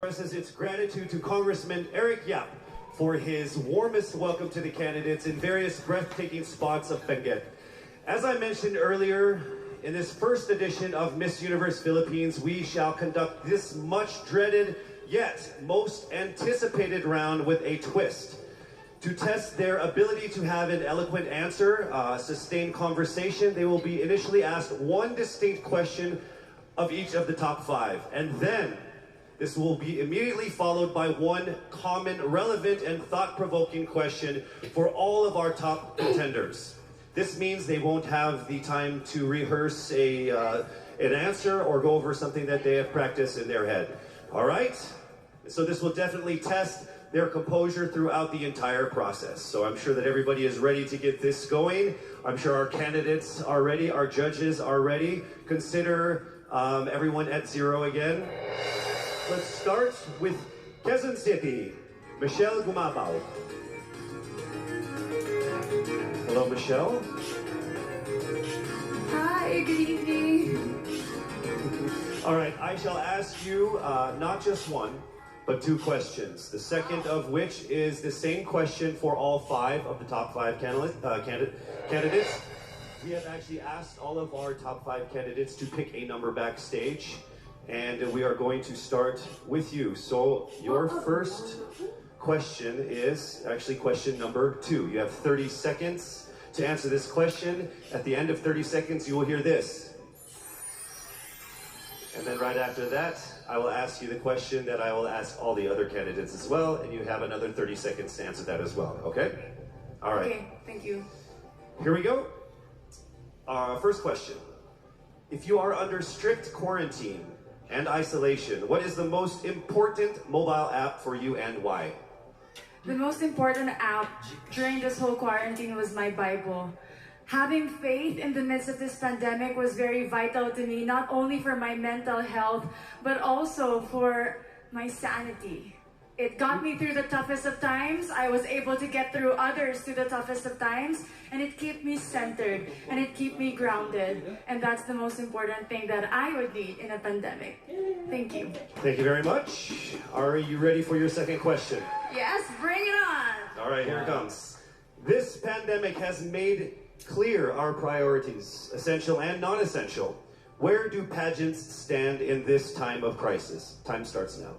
expresses its gratitude to Congressman Eric Yap for his warmest welcome to the candidates in various breathtaking spots of Benguet. As I mentioned earlier, in this first edition of Miss Universe Philippines, we shall conduct this much dreaded yet most anticipated round with a twist. To test their ability to have an eloquent answer, sustained conversation, they will be initially asked one distinct question of each of the top 5, and then this will be immediately followed by one common, relevant, and thought-provoking question for all of our top contenders. This means they won't have the time to rehearse an answer or go over something that they have practiced in their head. All right? So this will definitely test their composure throughout the entire process. So I'm sure that everybody is ready to get this going. I'm sure our candidates are ready, our judges are ready. Consider everyone at 0 again. Let's start with Quezon City, Michelle Gumabao. Hello, Michelle. Hi, good evening. All right, I shall ask you not just one, but 2 questions. The second of which is the same question for all 5 of the top 5 candidates. We have actually asked all of our top 5 candidates to pick a number backstage, and we are going to start with you. So your first question is actually question number 2. You have 30 seconds to answer this question. At the end of 30 seconds, you will hear this. And then right after that, I will ask you the question that I will ask all the other candidates as well, and you have another 30 seconds to answer that as well, okay? All right. Okay, thank you. Here we go. First question. If you are under strict quarantine and isolation, what is the most important mobile app for you and why? The most important app during this whole quarantine was my Bible. Having faith in the midst of this pandemic was very vital to me, not only for my mental health, but also for my sanity. It got me through the toughest of times. I was able to get through others through the toughest of times, and it kept me centered, and it kept me grounded. And that's the most important thing that I would need in a pandemic. Thank you. Thank you very much. Are you ready for your second question? Yes, bring it on. All right, here it comes. This pandemic has made clear our priorities, essential and non-essential. Where do pageants stand in this time of crisis? Time starts now.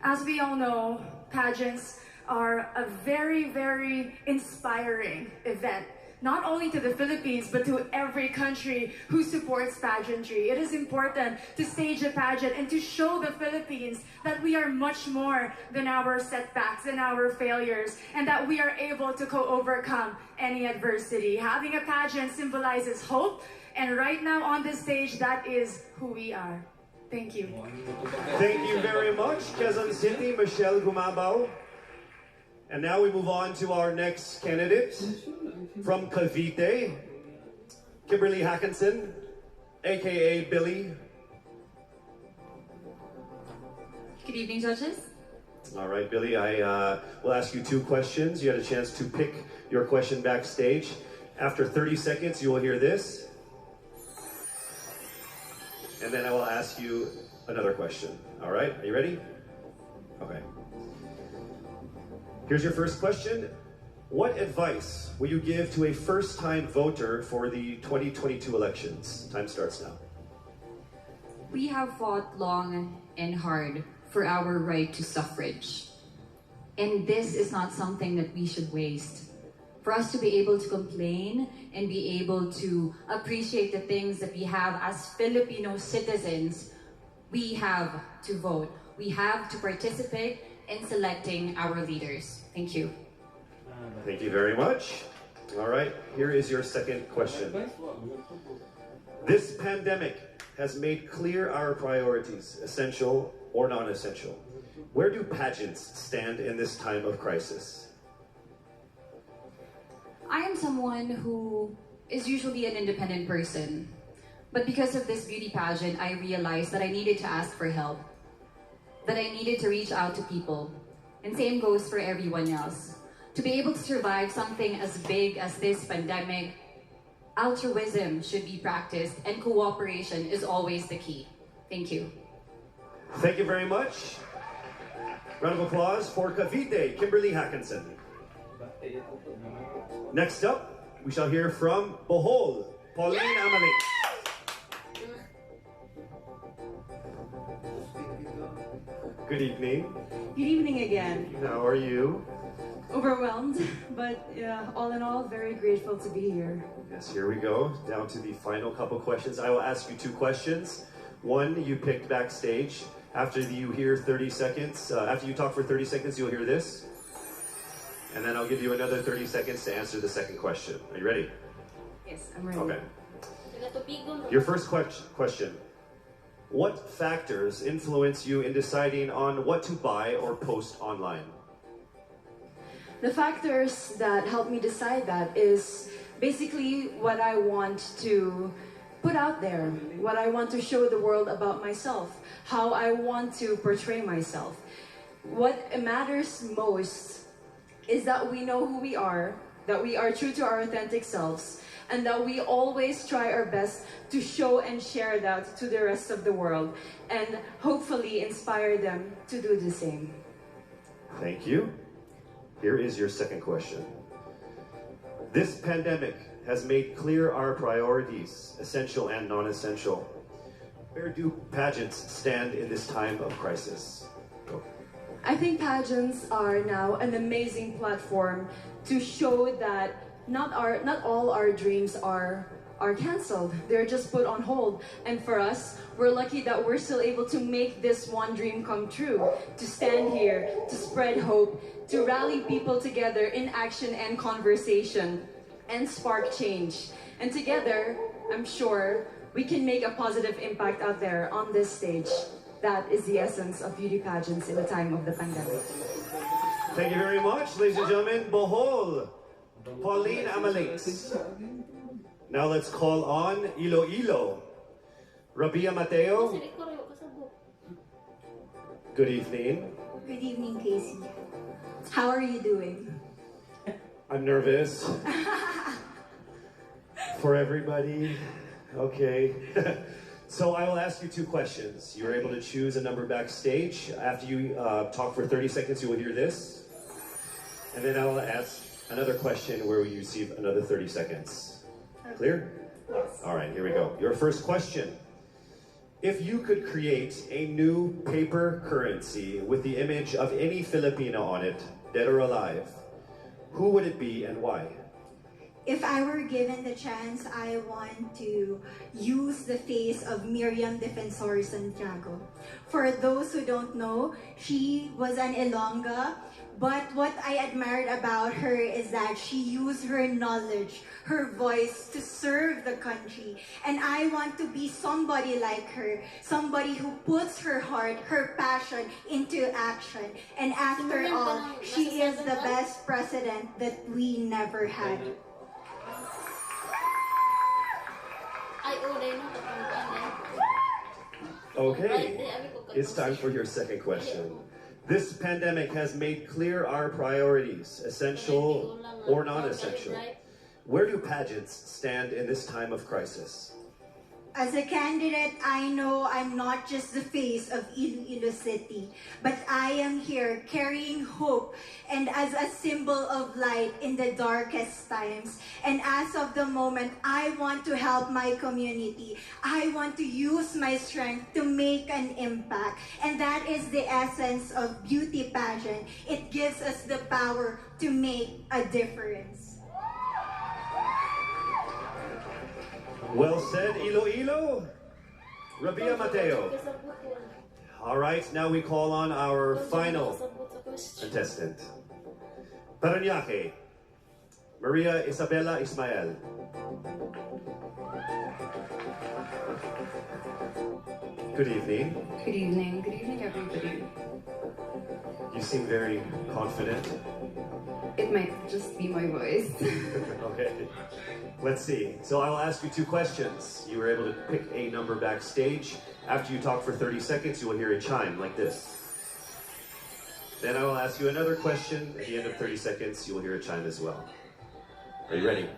As we all know, pageants are a very, very inspiring event. Not only to the Philippines, but to every country who supports pageantry. It is important to stage a pageant and to show the Philippines that we are much more than our setbacks and our failures, and that we are able to overcome any adversity. Having a pageant symbolizes hope, and right now on this stage, that is who we are. Thank you. Thank you very much, Quezon City, Michelle Gumabao. And now we move on to our next candidate from Cavite, Kimberly Hawkinson, aka Billy. Good evening, judges. All right, Billy, I will ask you 2 questions. You had a chance to pick your question backstage. After 30 seconds, you will hear this. And then I will ask you another question. All right, are you ready? Okay. Here's your first question. What advice will you give to a first-time voter for the 2022 elections? Time starts now. We have fought long and hard for our right to suffrage. And this is not something that we should waste. For us to be able to complain and be able to appreciate the things that we have as Filipino citizens, we have to vote. We have to participate in selecting our leaders. Thank you. Thank you very much. All right, here is your second question. This pandemic has made clear our priorities, essential or non-essential. Where do pageants stand in this time of crisis? I am someone who is usually an independent person. But because of this beauty pageant, I realized that I needed to ask for help. That I needed to reach out to people. And same goes for everyone else. To be able to survive something as big as this pandemic, altruism should be practiced and cooperation is always the key. Thank you. Thank you very much. Round of applause for Cavite, Kimberly Hawkinson. Next up, we shall hear from Bohol, Pauline Amaling. Good evening. Good evening again. How are you? Overwhelmed, but all in all, very grateful to be here. Yes, here we go. Down to the final couple questions. I will ask you two questions. One you picked backstage. After you hear 30 seconds, after you talk for 30 seconds, you'll hear this. And then I'll give you another 30 seconds to answer the second question. Are you ready? Yes, I'm ready. Okay. Your first question. What factors influence you in deciding on what to buy or post online? The factors that help me decide that is basically what I want to put out there, what I want to show the world about myself, how I want to portray myself. What matters most is that we know who we are, that we are true to our authentic selves, and that we always try our best to show and share that to the rest of the world, and hopefully inspire them to do the same. Thank you. Here is your second question. This pandemic has made clear our priorities, essential and non-essential. Where do pageants stand in this time of crisis? Go. I think pageants are now an amazing platform to show that not all our dreams are canceled. They're just put on hold. And for us, we're lucky that we're still able to make this one dream come true, to stand here, to spread hope, to rally people together in action and conversation, and spark change. And together, I'm sure, we can make a positive impact out there on this stage. That is the essence of beauty pageants in the time of the pandemic. Thank you very much, ladies and gentlemen. Bohol, Pauline Amaling. Now let's call on Iloilo, Rabia Mateo. Good evening. Good evening, Casey. How are you doing? I'm nervous. For everybody. Okay. So I will ask you two questions. You're able to choose a number backstage. After you talk for 30 seconds, you will hear this. And then I will ask another question where you receive another 30 seconds. Clear? Yes. All right, here we go. Your first question. If you could create a new paper currency with the image of any Filipino on it, dead or alive, who would it be and why? If I were given the chance, I want to use the face of Miriam Defensor Santiago. For those who don't know, she was an Ilongga, but what I admired about her is that she used her knowledge, her voice to serve the country. And I want to be somebody like her, somebody who puts her heart, her passion into action. And after all, she is the best president that we never had. Okay, it's time for your second question. This pandemic has made clear our priorities, essential or non-essential. Where do pageants stand in this time of crisis? As a candidate, I know I'm not just the face of Iloilo City, but I am here carrying hope and as a symbol of light in the darkest times. And as of the moment, I want to help my community. I want to use my strength to make an impact. And that is the essence of beauty pageant. It gives us the power to make a difference. Well said, Iloilo. Rabia Mateo. All right, now we call on our final contestant. Paranaque, Maria Isabella Ismael. Good evening. Good evening. Good evening, everybody. You seem very confident. It might just be my voice. Okay, let's see. So I will ask you two questions. You were able to pick a number backstage. After you talk for 30 seconds, you will hear a chime like this. Then I will ask you another question. At the end of 30 seconds, you will hear a chime as well. Are you ready?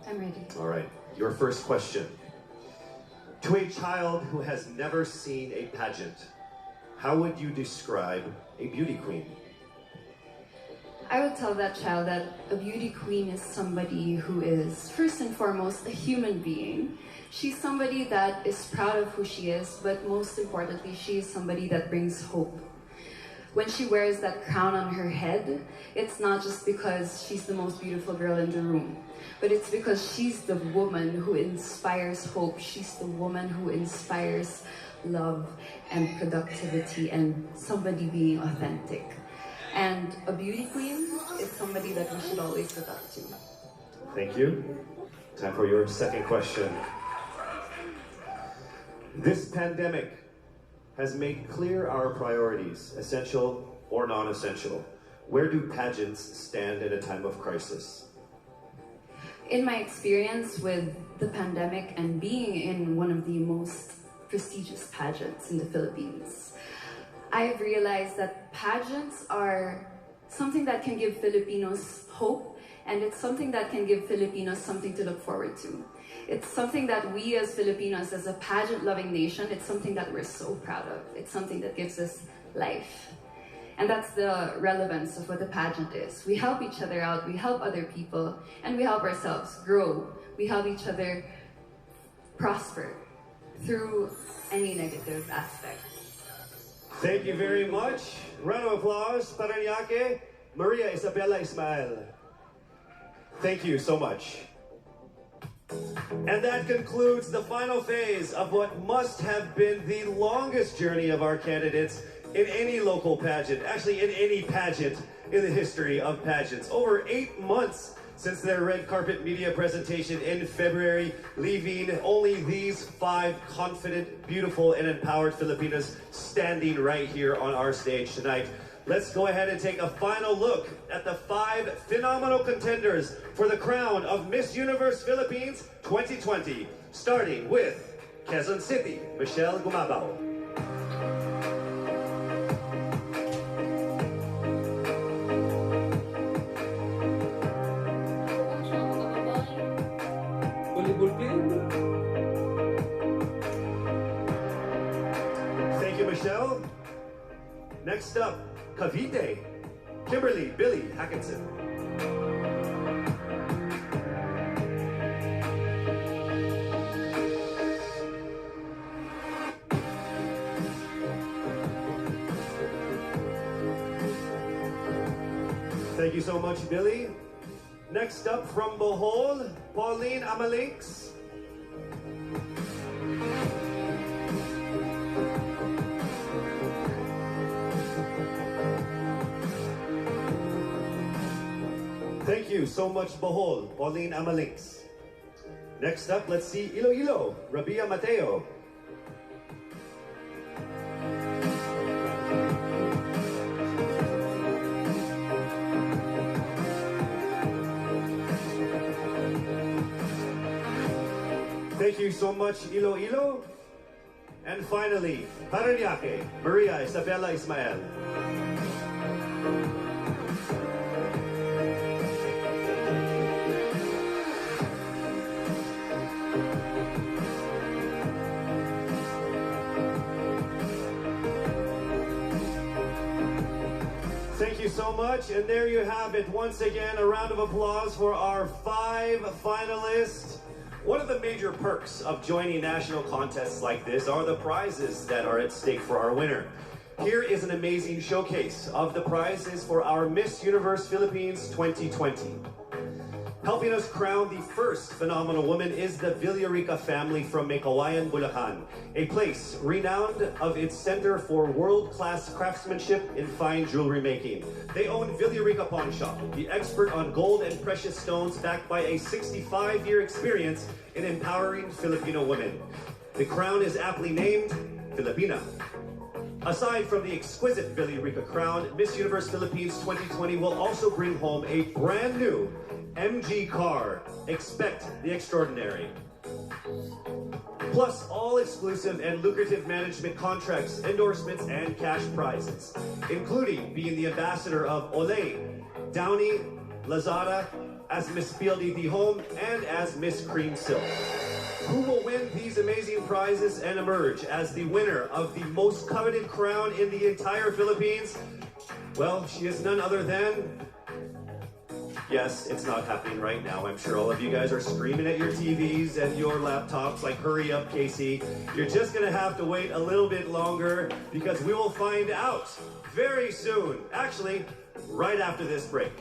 I'm ready. All right. Your first question. To a child who has never seen a pageant, how would you describe a beauty queen? I would tell that child that a beauty queen is somebody who is, first and foremost, a human being. She's somebody that is proud of who she is, but most importantly, she is somebody that brings hope. When she wears that crown on her head, it's not just because she's the most beautiful girl in the room, but it's because she's the woman who inspires hope. She's the woman who inspires love and productivity and somebody being authentic. And a beauty queen is somebody that we should always look up to. Thank you. Time for your second question. This pandemic has made clear our priorities, essential or non-essential. Where do pageants stand in a time of crisis? In my experience with the pandemic and being in one of the most prestigious pageants in the Philippines, I've realized that pageants are something that can give Filipinos hope, and it's something that can give Filipinos something to look forward to. It's something that we as Filipinos, as a pageant-loving nation, it's something that we're so proud of. It's something that gives us life. And that's the relevance of what the pageant is. We help each other out, we help other people, and we help ourselves grow. We help each other prosper through any negative aspect. Thank you very much. Round of applause, Paranaque, Maria Isabella Ismael. Thank you so much. And that concludes the final phase of what must have been the longest journey of our candidates in any local pageant, actually in any pageant in the history of pageants. Over 8 months since their red carpet media presentation in February, leaving only these 5 confident, beautiful, and empowered Filipinas standing right here on our stage tonight. Let's go ahead and take a final look at the 5 phenomenal contenders for the crown of Miss Universe Philippines 2020, starting with Quezon City, Michelle Gumabao. Thank you, Michelle. Next up, Cavite, Kimberly, Billy, Hawkinson. Thank you so much, Billy. Next up from Bohol, Pauline Amalinks. Thank you so much, Bohol, Pauline Amalinks. Next up, let's see Iloilo, Rabia Mateo. Thank you so much, Iloilo. And finally, Paranaque, Maria Isabella Ismael. Thank you so much, and there you have it. Once again, a round of applause for our 5 finalists. One of the major perks of joining national contests like this are the prizes that are at stake for our winner. Here is an amazing showcase of the prizes for our Miss Universe Philippines 2020. Helping us crown the first phenomenal woman is the Villarica family from Meycauayan, Bulacan, a place renowned of its center for world-class craftsmanship in fine jewelry making. They own Villarica Pawn Shop, the expert on gold and precious stones, backed by a 65-year experience in empowering Filipino women. The crown is aptly named Filipina. Aside from the exquisite Villarica crown, Miss Universe Philippines 2020 will also bring home a brand new MG car. Expect the extraordinary. Plus all exclusive and lucrative management contracts, endorsements, and cash prizes, including being the ambassador of Olay, Downy, Lazada, as Miss Fieldy the Home, and as Miss Cream Silk. Who will win these amazing prizes and emerge as the winner of the most coveted crown in the entire Philippines? Well, she is none other than... Yes, it's not happening right now. I'm sure all of you guys are screaming at your TVs and your laptops like, hurry up, Casey. You're just gonna have to wait a little bit longer because we will find out very soon. Actually, right after this break.